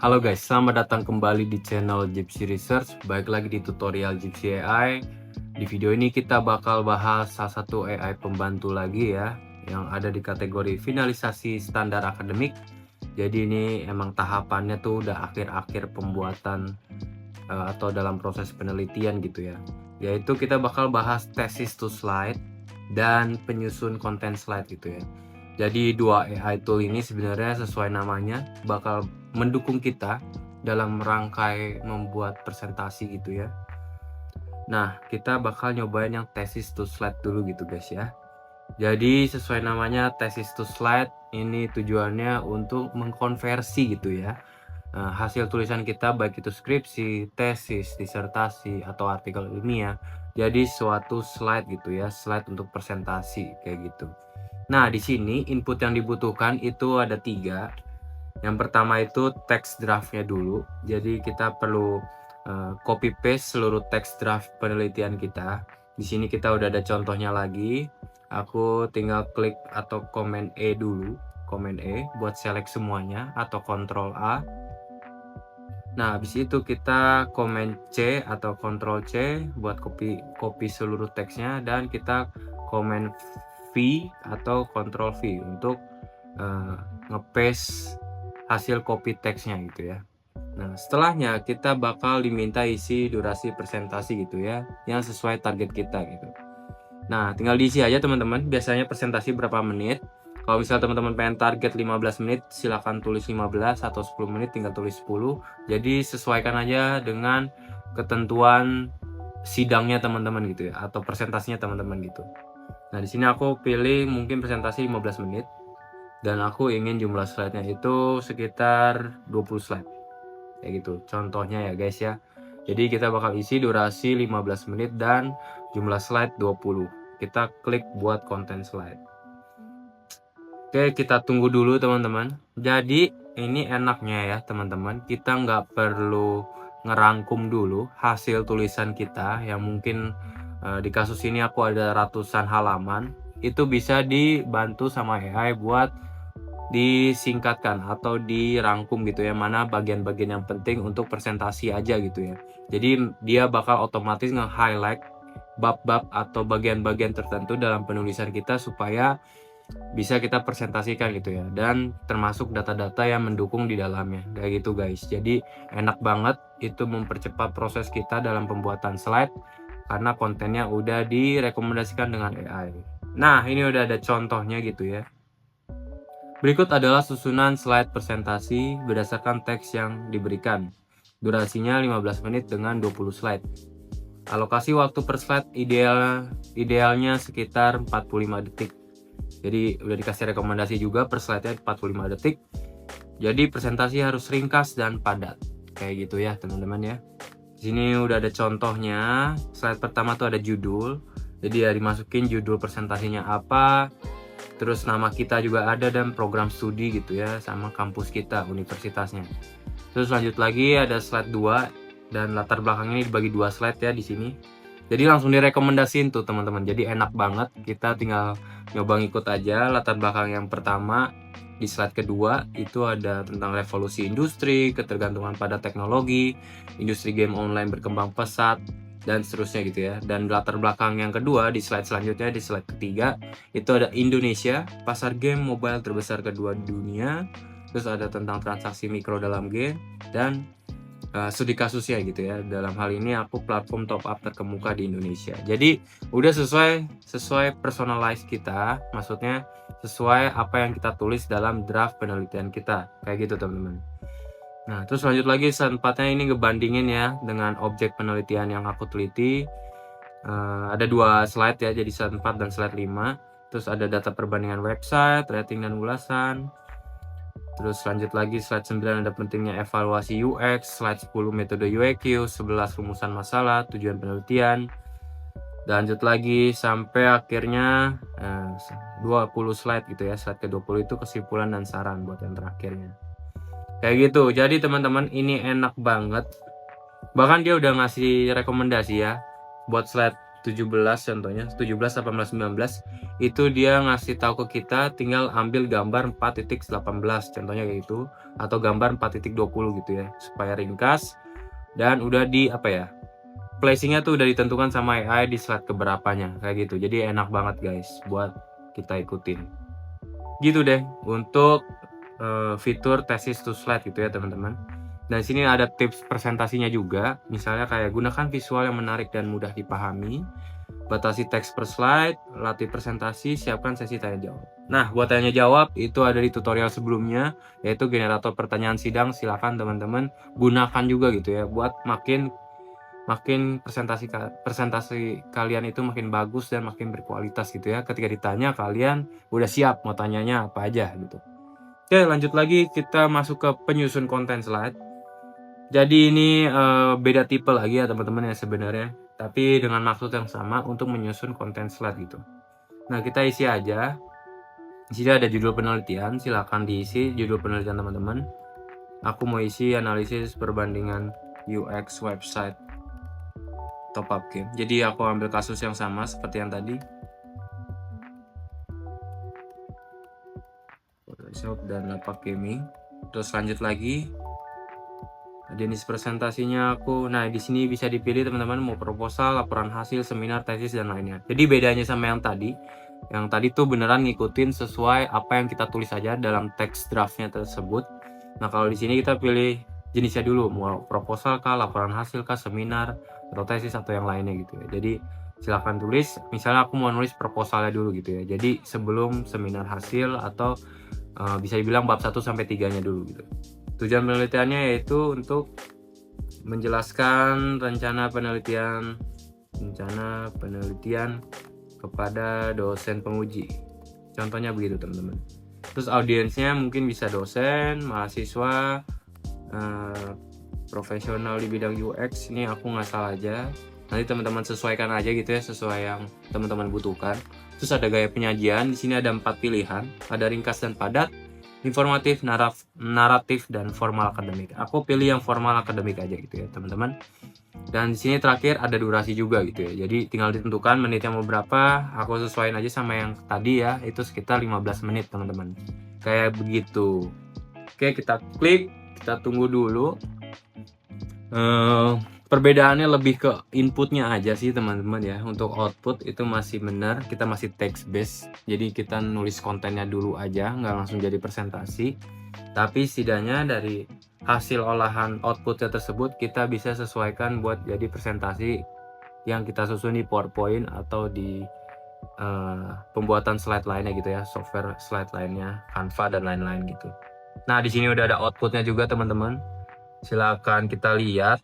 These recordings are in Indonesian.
Halo guys, selamat datang kembali di channel Gypsy Research. Baik lagi di tutorial Gypsy AI. Di video ini kita bakal bahas salah satu AI pembantu lagi ya, yang ada di kategori finalisasi standar akademik. Jadi ini emang tahapannya tuh udah akhir-akhir pembuatan atau dalam proses penelitian gitu ya. Yaitu kita bakal bahas tesis to slide dan penyusun konten slide gitu ya. Jadi dua AI tool ini sebenarnya sesuai namanya bakal mendukung kita dalam rangkai membuat presentasi gitu ya. Nah, kita bakal nyobain yang tesis to slide dulu gitu guys ya. Jadi sesuai namanya tesis to slide, ini tujuannya untuk mengkonversi gitu ya. Hasil tulisan kita baik itu skripsi, tesis, disertasi, atau artikel ilmiah jadi suatu slide gitu ya, slide untuk presentasi kayak gitu. Nah, di sini input yang dibutuhkan itu ada 3. Yang pertama itu teks draftnya dulu. Jadi kita perlu copy paste seluruh teks draft penelitian kita. Di sini kita udah ada contohnya lagi. Aku tinggal klik atau Command E dulu, Command E buat select semuanya atau Ctrl A. Nah, habis itu kita Command C atau Ctrl C buat copy seluruh teksnya, dan kita Command V atau Ctrl V untuk ngepaste hasil copy teksnya gitu ya. Nah, setelahnya kita bakal diminta isi durasi presentasi gitu ya, yang sesuai target kita gitu. Nah, tinggal diisi aja teman-teman, biasanya presentasi berapa menit. Kalau misalnya teman-teman pengen target 15 menit, silahkan tulis 15, atau 10 menit tinggal tulis 10. Jadi sesuaikan aja dengan ketentuan sidangnya teman-teman gitu ya, atau presentasinya teman-teman gitu. Nah, di sini aku pilih mungkin presentasi 15 menit. Dan aku ingin jumlah slide-nya itu sekitar 20 slide. Kayak gitu, contohnya ya guys ya. Jadi kita bakal isi durasi 15 menit dan jumlah slide 20. Kita klik buat konten slide. Oke, kita tunggu dulu teman-teman. Jadi ini enaknya ya teman-teman, kita nggak perlu ngerangkum dulu hasil tulisan kita yang mungkin di kasus ini aku ada ratusan halaman. Itu bisa dibantu sama AI buat disingkatkan atau dirangkum gitu ya, mana bagian-bagian yang penting untuk presentasi aja gitu ya. Jadi dia bakal otomatis nge-highlight bab-bab atau bagian-bagian tertentu dalam penulisan kita supaya bisa kita presentasikan gitu ya, dan termasuk data-data yang mendukung di dalamnya kayak gitu guys. Jadi enak banget, itu mempercepat proses kita dalam pembuatan slide karena kontennya udah direkomendasikan dengan AI. Nah, ini udah ada contohnya gitu ya. Berikut adalah susunan slide presentasi berdasarkan teks yang diberikan. Durasinya 15 menit dengan 20 slide. Alokasi waktu per slide idealnya sekitar 45 detik. Jadi udah dikasih rekomendasi juga per slide-nya 45 detik. Jadi presentasi harus ringkas dan padat. Kayak gitu ya teman-teman ya. Di sini udah ada contohnya. Slide pertama tuh ada judul. Jadi ya dimasukin judul presentasinya apa. Terus nama kita juga ada dan program studi gitu ya, sama kampus kita, universitasnya. Terus lanjut lagi ada slide 2 dan latar belakangnya ini dibagi 2 slide ya di sini. Jadi langsung direkomendasiin tuh teman-teman. Jadi enak banget, kita tinggal nyoba ngikut aja. Latar belakang yang pertama di slide kedua itu ada tentang revolusi industri, ketergantungan pada teknologi, industri game online berkembang pesat, dan seterusnya gitu ya. Dan latar belakang yang kedua di slide selanjutnya, di slide ketiga itu ada Indonesia, pasar game mobile terbesar kedua di dunia. Terus ada tentang transaksi mikro dalam game dan studi kasusnya gitu ya. Dalam hal ini aku platform top up terkemuka di Indonesia. Jadi udah sesuai personalize kita, maksudnya sesuai apa yang kita tulis dalam draft penelitian kita kayak gitu teman-teman. Nah, terus lanjut lagi slide 4-nya ini ngebandingin ya dengan objek penelitian yang aku teliti. Ada 2 slide ya, jadi slide 4 dan slide 5. Terus ada data perbandingan website, rating dan ulasan. Terus lanjut lagi slide 9 ada pentingnya evaluasi UX, slide 10 metode UEQ, 11 rumusan masalah, tujuan penelitian. Dan lanjut lagi sampai akhirnya 20 slide gitu ya. Slide ke-20 itu kesimpulan dan saran buat yang terakhirnya. Kayak gitu. Jadi teman-teman ini enak banget. Bahkan dia udah ngasih rekomendasi ya buat slide 17 contohnya 17, 18, 19 itu dia ngasih tahu ke kita tinggal ambil gambar 4.18 contohnya kayak gitu, atau gambar 4.20 gitu ya, supaya ringkas dan udah di apa ya, placingnya tuh udah ditentukan sama AI di slide keberapanya kayak gitu. Jadi enak banget guys buat kita ikutin. Gitu deh untuk fitur tesis to slide gitu ya teman-teman. Dan sini ada tips presentasinya juga, misalnya kayak gunakan visual yang menarik dan mudah dipahami, batasi teks per slide, latih presentasi, siapkan sesi tanya jawab. Nah, buat tanya jawab itu ada di tutorial sebelumnya, yaitu generator pertanyaan sidang. Silakan teman-teman gunakan juga gitu ya, buat makin presentasi kalian itu makin bagus dan makin berkualitas gitu ya. Ketika ditanya kalian udah siap mau tanyanya apa aja gitu. Oke, lanjut lagi kita masuk ke penyusun konten slide. Jadi ini beda tipe lagi ya teman-teman ya sebenarnya, tapi dengan maksud yang sama untuk menyusun konten slide gitu. Nah, kita isi aja. Di sini ada judul penelitian, silakan diisi judul penelitian teman-teman. Aku mau isi analisis perbandingan UX website top up game. Jadi aku ambil kasus yang sama seperti yang tadi. Photoshop dan lapak gaming. Terus lanjut lagi. Jenis presentasinya aku. Nah, di sini bisa dipilih teman-teman mau proposal, laporan hasil, seminar, tesis dan lainnya. Jadi bedanya sama yang tadi. Yang tadi tuh beneran ngikutin sesuai apa yang kita tulis aja dalam teks draftnya tersebut. Nah, kalau di sini kita pilih jenisnya dulu, mau proposal kah, laporan hasil kah, seminar, atau tesis atau yang lainnya gitu ya. Jadi silahkan tulis, misalnya aku mau nulis proposalnya dulu gitu ya. Jadi sebelum seminar hasil atau bisa dibilang bab 1 sampai 3-nya dulu gitu. Tujuan penelitiannya yaitu untuk menjelaskan rencana penelitian kepada dosen penguji. Contohnya begitu teman-teman. Terus audiensnya mungkin bisa dosen, mahasiswa, profesional di bidang UX. Ini aku ngasal aja. Nanti teman-teman sesuaikan aja gitu ya, sesuai yang teman-teman butuhkan. Terus ada gaya penyajian. Di sini ada 4 pilihan. Ada ringkas dan padat, informatif, naratif, dan formal akademik. Aku pilih yang formal akademik aja gitu ya teman-teman. Dan di sini terakhir ada durasi juga gitu ya. Jadi tinggal ditentukan menitnya mau berapa. Aku sesuaiin aja sama yang tadi ya, itu sekitar 15 menit teman-teman. Kayak begitu. Oke, kita klik, kita tunggu dulu. Perbedaannya lebih ke inputnya aja sih teman-teman ya. Untuk output itu masih benar, kita masih text based, jadi kita nulis kontennya dulu aja, nggak langsung jadi presentasi. Tapi setidaknya dari hasil olahan outputnya tersebut kita bisa sesuaikan buat jadi presentasi yang kita susun di PowerPoint atau di pembuatan slide lainnya gitu ya, software slide lainnya, Canva dan lain-lain gitu. Nah, di sini udah ada outputnya juga teman-teman. Silakan kita lihat.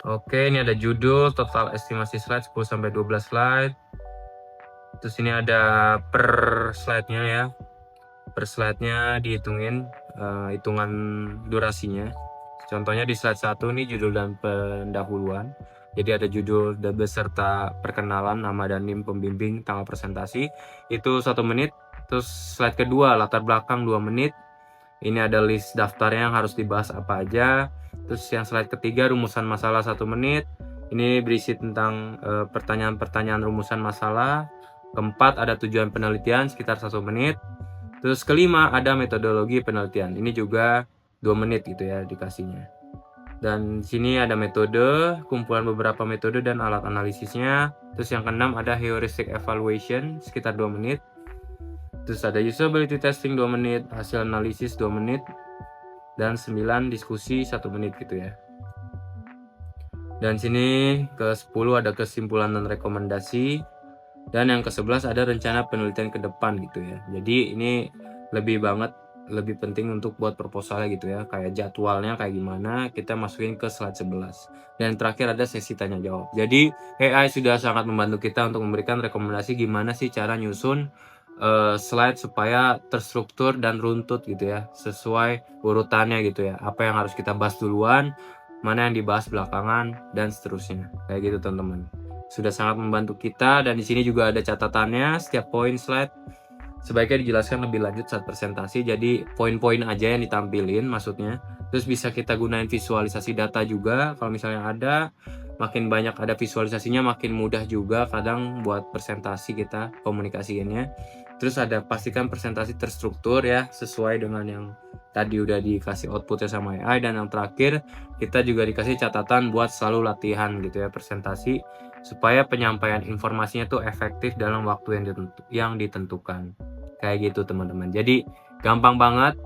Oke, ini ada judul, total estimasi slide 10-12 slide. Terus ini ada per slide-nya ya. Per slide-nya dihitungin hitungan durasinya. Contohnya di slide 1 ini judul dan pendahuluan. Jadi ada judul beserta perkenalan, nama dan NIM pembimbing, tanggal presentasi. Itu 1 menit. Terus slide kedua latar belakang 2 menit. Ini ada list daftarnya yang harus dibahas apa aja. Terus yang slide ketiga rumusan masalah 1 menit. Ini berisi tentang pertanyaan-pertanyaan rumusan masalah. Keempat ada tujuan penelitian sekitar 1 menit. Terus kelima ada metodologi penelitian. Ini juga 2 menit gitu ya dikasihnya. Dan sini ada metode, kumpulan beberapa metode dan alat analisisnya. Terus yang keenam ada heuristic evaluation sekitar 2 menit. Terus ada usability testing 2 menit, hasil analisis 2 menit, dan 9 diskusi 1 menit gitu ya. Dan sini ke 10 ada kesimpulan dan rekomendasi. Dan yang ke-11 ada rencana penelitian ke depan gitu ya. Jadi ini lebih penting untuk buat proposalnya gitu ya. Kayak jadwalnya kayak gimana, kita masukin ke slide 11. Dan terakhir ada sesi tanya jawab. Jadi AI sudah sangat membantu kita untuk memberikan rekomendasi gimana sih cara nyusun slide supaya terstruktur dan runtut gitu ya, sesuai urutannya gitu ya. Apa yang harus kita bahas duluan, mana yang dibahas belakangan, dan seterusnya. Kayak gitu teman-teman. Sudah sangat membantu kita, dan di sini juga ada catatannya setiap poin slide sebaiknya dijelaskan lebih lanjut saat presentasi. Jadi poin-poin aja yang ditampilin maksudnya. Terus bisa kita gunain visualisasi data juga kalau misalnya ada. Makin banyak ada visualisasinya makin mudah juga kadang buat presentasi kita komunikasiinnya. Terus pastikan presentasi terstruktur ya, sesuai dengan yang tadi udah dikasih outputnya sama AI. Dan yang terakhir, kita juga dikasih catatan buat selalu latihan gitu ya presentasi, supaya penyampaian informasinya tuh efektif dalam waktu yang ditentukan. Kayak gitu teman-teman. Jadi gampang banget.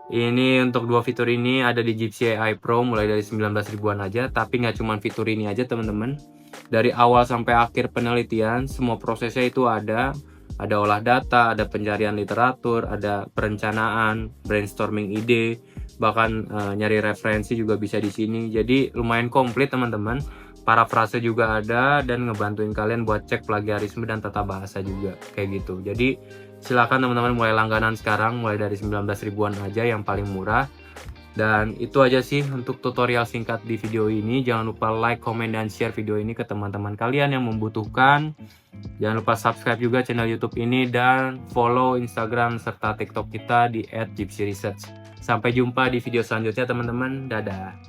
Ini untuk 2 fitur ini ada di Jitsi AI Pro mulai dari 19 ribuan aja, tapi nggak cuma fitur ini aja teman-teman. Dari awal sampai akhir penelitian, semua prosesnya itu ada olah data, ada pencarian literatur, ada perencanaan, brainstorming ide, bahkan nyari referensi juga bisa di sini. Jadi lumayan komplit teman-teman. Parafrase juga ada dan ngebantuin kalian buat cek plagiarisme dan tata bahasa juga kayak gitu. Jadi silakan teman-teman mulai langganan sekarang mulai dari 19 ribuan aja yang paling murah. Dan itu aja sih untuk tutorial singkat di video ini. Jangan lupa like, comment, dan share video ini ke teman-teman kalian yang membutuhkan. Jangan lupa subscribe juga channel YouTube ini dan follow Instagram serta TikTok kita di @gypsyresearch. Sampai jumpa di video selanjutnya teman-teman. Dadah.